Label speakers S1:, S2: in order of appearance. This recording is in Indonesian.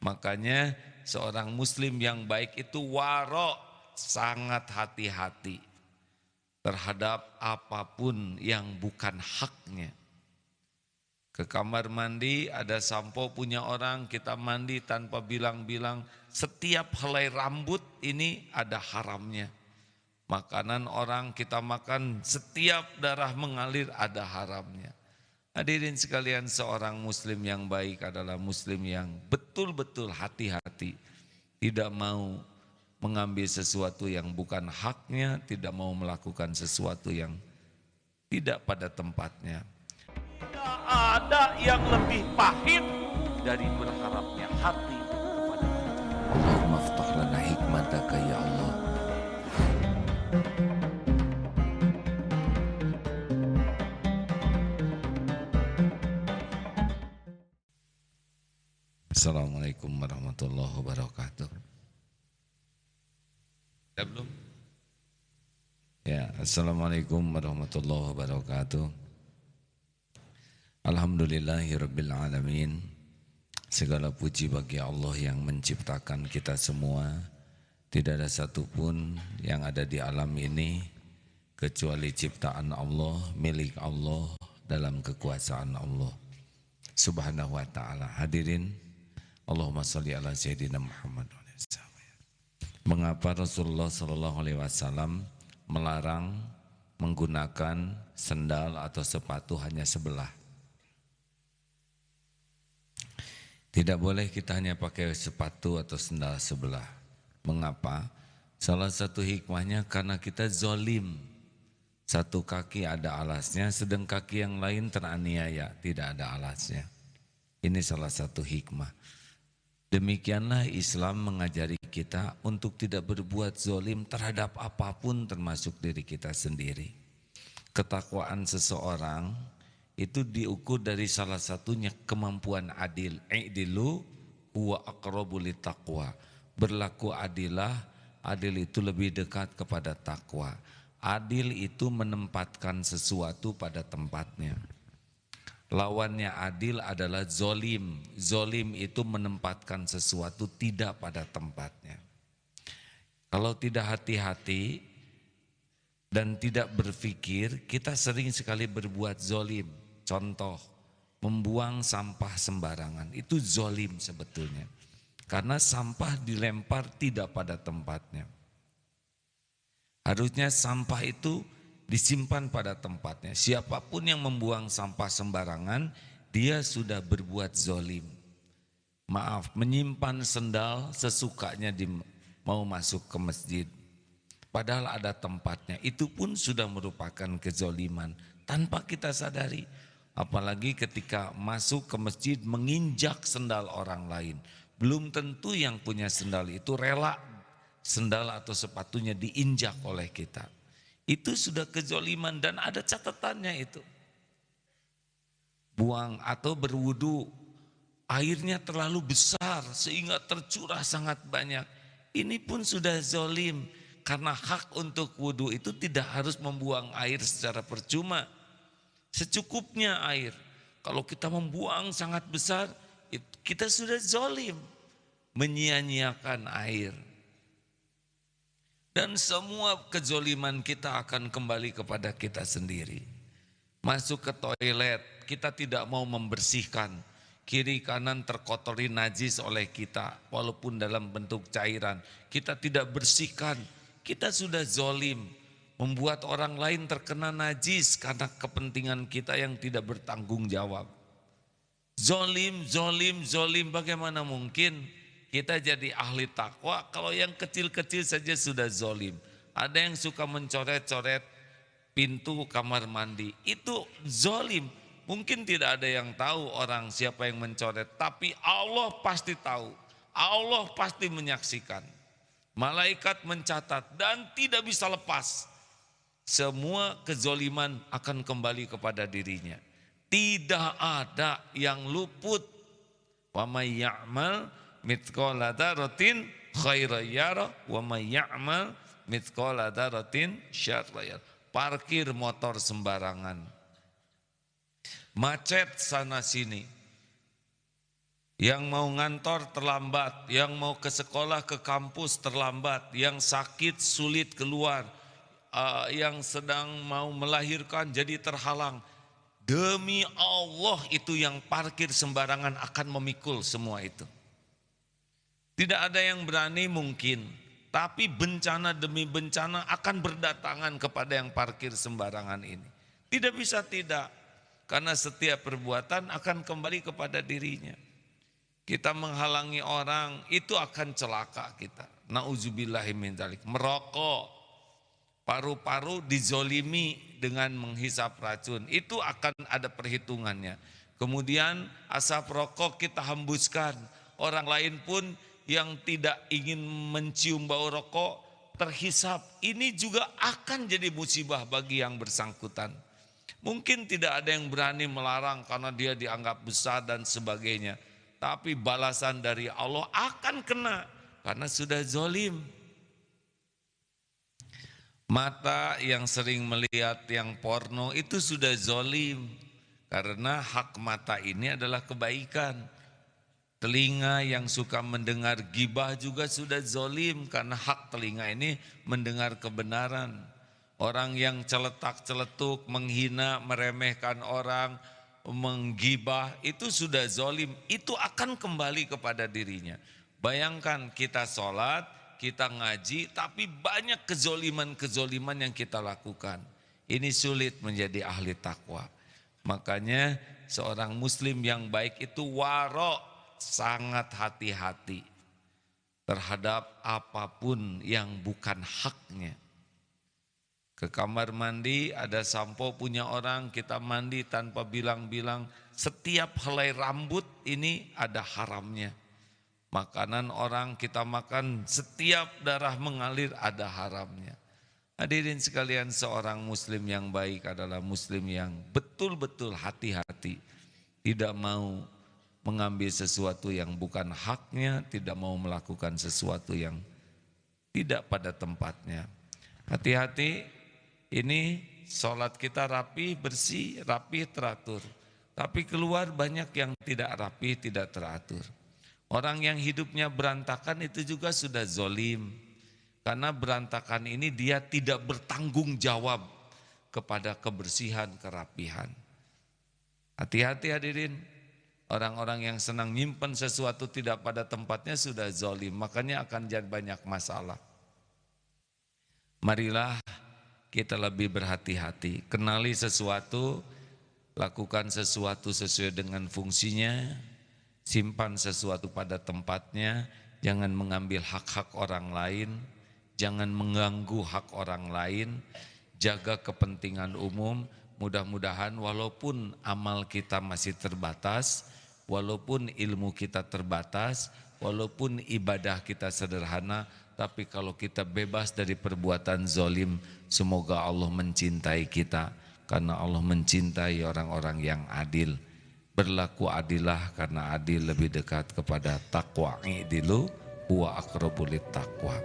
S1: Makanya seorang muslim yang baik itu waro, sangat hati-hati terhadap apapun yang bukan haknya. Ke kamar mandi ada sampo punya orang, kita mandi tanpa bilang-bilang. Setiap helai rambut ini ada haramnya. Makanan orang kita makan, setiap darah mengalir ada haramnya. Hadirin sekalian, seorang muslim yang baik adalah muslim yang betul-betul hati-hati. Tidak mau mengambil sesuatu yang bukan haknya, tidak mau melakukan sesuatu yang tidak pada tempatnya. Tidak ada yang lebih pahit dari berharapnya hati kepada Allah.
S2: Allahumma aftah lana hikmataka ya Allah.
S1: Assalamualaikum warahmatullahi wabarakatuh. Ya belum? Ya, assalamualaikum warahmatullahi wabarakatuh. Alhamdulillahirabbil alamin. Segala puji bagi Allah yang menciptakan kita semua. Tidak ada satupun yang ada di alam ini kecuali ciptaan Allah, milik Allah, dalam kekuasaan Allah Subhanahu wa ta'ala. Hadirin, Allahumma sholli ala sayyidina Muhammad. Mengapa Rasulullah SAW melarang menggunakan sendal atau sepatu hanya sebelah? Tidak boleh kita hanya pakai sepatu atau sendal sebelah. Mengapa? Salah satu hikmahnya karena kita zolim. Satu kaki ada alasnya, sedang kaki yang lain teraniaya, tidak ada alasnya. Ini salah satu hikmah. Demikianlah Islam mengajari kita untuk tidak berbuat zolim terhadap apapun termasuk diri kita sendiri. Ketakwaan seseorang itu diukur dari salah satunya kemampuan adil. I'dilu huwa aqrabu littaqwa. Berlaku adilah, adil itu lebih dekat kepada takwa. Adil itu menempatkan sesuatu pada tempatnya. Lawannya adil adalah zolim. Zolim itu menempatkan sesuatu tidak pada tempatnya. Kalau tidak hati-hati dan tidak berpikir, kita sering sekali berbuat zolim. Contoh, membuang sampah sembarangan, itu zolim sebetulnya. Karena sampah dilempar tidak pada tempatnya. Harusnya sampah itu disimpan pada tempatnya. Siapapun yang membuang sampah sembarangan, dia sudah berbuat zolim. Maaf, menyimpan sendal sesukanya mau masuk ke masjid. Padahal ada tempatnya, itu pun sudah merupakan kezoliman tanpa kita sadari. Apalagi ketika masuk ke masjid menginjak sendal orang lain. Belum tentu yang punya sendal itu rela sendal atau sepatunya diinjak oleh kita. Itu sudah kezoliman dan ada catatannya itu. Buang atau berwudu, airnya terlalu besar sehingga tercurah sangat banyak. Ini pun sudah zolim. Karena hak untuk wudu itu tidak harus membuang air secara percuma. Secukupnya air. Kalau kita membuang sangat besar, kita sudah zolim. Menyia-nyiakan air. Dan semua kezoliman kita akan kembali kepada kita sendiri. Masuk ke toilet, kita tidak mau membersihkan. Kiri kanan terkotori najis oleh kita, walaupun dalam bentuk cairan. Kita tidak bersihkan, kita sudah zolim. Membuat orang lain terkena najis karena kepentingan kita yang tidak bertanggung jawab. Zolim, zolim, zolim, bagaimana mungkin kita jadi ahli takwa kalau yang kecil-kecil saja sudah zolim. Ada yang suka mencoret-coret pintu kamar mandi, itu zolim. Mungkin tidak ada yang tahu orang siapa yang mencoret, tapi Allah pasti tahu. Allah pasti menyaksikan. Malaikat mencatat dan tidak bisa lepas. Semua kezoliman akan kembali kepada dirinya. Tidak ada yang luput. Wa may ya'mal mithqala dzarratin khairan yara wa may ya'mal mithqala dzarratin syarran yara. Parkir motor sembarangan. Macet sana sini. yang mau ngantor terlambat, yang mau ke sekolah ke kampus terlambat, yang sakit sulit keluar, yang sedang mau melahirkan jadi terhalang. Demi Allah itu yang parkir sembarangan akan memikul semua itu. Tidak ada yang berani mungkin, tapi bencana demi bencana akan berdatangan kepada yang parkir sembarangan ini. Tidak bisa tidak, karena setiap perbuatan akan kembali kepada dirinya. Kita menghalangi orang, itu akan celaka kita. Nauzubillahi min dzalik. Merokok, paru-paru dizolimi dengan menghisap racun, itu akan ada perhitungannya. Kemudian asap rokok kita hembuskan, orang lain pun yang tidak ingin mencium bau rokok terhisap, ini juga akan jadi musibah bagi yang bersangkutan. Mungkin tidak ada yang berani melarang karena dia dianggap besar dan sebagainya, tapi balasan dari Allah akan kena karena sudah zolim. Mata yang sering melihat yang porno itu sudah zolim, karena hak mata ini adalah kebaikan. Telinga yang suka mendengar gibah juga sudah zolim, karena hak telinga ini mendengar kebenaran. Orang yang celetak-celetuk, menghina, meremehkan orang, menggibah, itu sudah zolim, itu akan kembali kepada dirinya. Bayangkan kita sholat, kita ngaji, tapi banyak kezoliman-kezoliman yang kita lakukan. Ini sulit menjadi ahli takwa. Makanya seorang muslim yang baik itu waro', sangat hati-hati terhadap apapun yang bukan haknya. Ke kamar mandi ada sampo punya orang, kita mandi tanpa bilang-bilang. Setiap helai rambut ini ada haramnya. Makanan orang kita makan, setiap darah mengalir ada haramnya. Hadirin sekalian, seorang muslim yang baik adalah muslim yang betul-betul hati-hati, tidak mau mengambil sesuatu yang bukan haknya, tidak mau melakukan sesuatu yang tidak pada tempatnya. Hati-hati, ini sholat kita rapi, bersih, rapi, teratur. Tapi keluar banyak yang tidak rapi, tidak teratur. Orang yang hidupnya berantakan itu juga sudah zolim. Karena berantakan ini dia tidak bertanggung jawab kepada kebersihan, kerapihan. Hati-hati hadirin. Orang-orang yang senang nyimpen sesuatu tidak pada tempatnya sudah zolim, makanya akan jadi banyak masalah. Marilah kita lebih berhati-hati, kenali sesuatu, lakukan sesuatu sesuai dengan fungsinya, simpan sesuatu pada tempatnya, jangan mengambil hak-hak orang lain, jangan mengganggu hak orang lain, jaga kepentingan umum. Mudah-mudahan walaupun amal kita masih terbatas, walaupun ilmu kita terbatas, walaupun ibadah kita sederhana, tapi kalau kita bebas dari perbuatan zolim, semoga Allah mencintai kita, karena Allah mencintai orang-orang yang adil. Berlaku adillah, karena adil lebih dekat kepada taqwa. I'dilu huwa aqrabu lit taqwa.